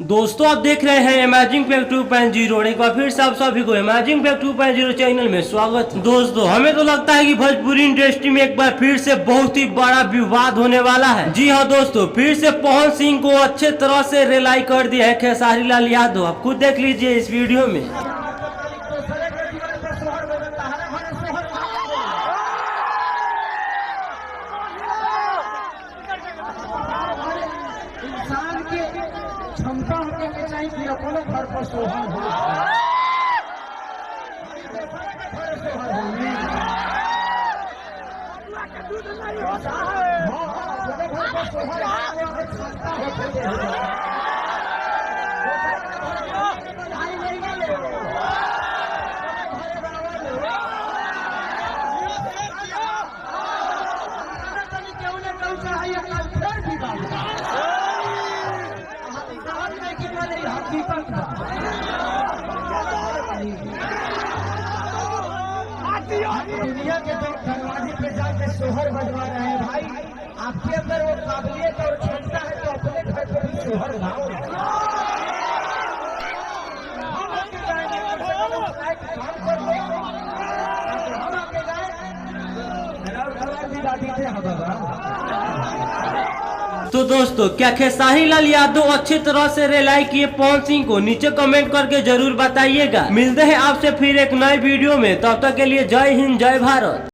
दोस्तों आप देख रहे हैं अमेजिंग फैक्ट 2.0। एक बार फिर से आप सभी को अमेजिंग फैक्ट 2.0 चैनल में स्वागत। दोस्तों हमें तो लगता है कि भोजपुरी इंडस्ट्री में एक बार फिर से बहुत ही बड़ा विवाद होने वाला है। जी हाँ दोस्तों, फिर से पवन सिंह को अच्छे तरह से रिलाई कर दिया है खेसारी लाल यादव। आप खुद देख लीजिए इस वीडियो में। इंसान की क्षमता होने के चाहिए कि अपने घर पर सोहन हो। दुनिया के दरवाजे पे जाके सोहर बजवा रहे हैं। भाई आपके अंदर वो काबिलियत और क्षमता है तो अपने घर पर भी सोहर गाओ। तो दोस्तों क्या खेसारी लाल यादव अच्छी तरह से रिलाई किए पवन सिंह को? नीचे कमेंट करके जरूर बताइएगा। मिलते हैं आपसे फिर एक नए वीडियो में, तब तक के लिए जय हिंद जय भारत।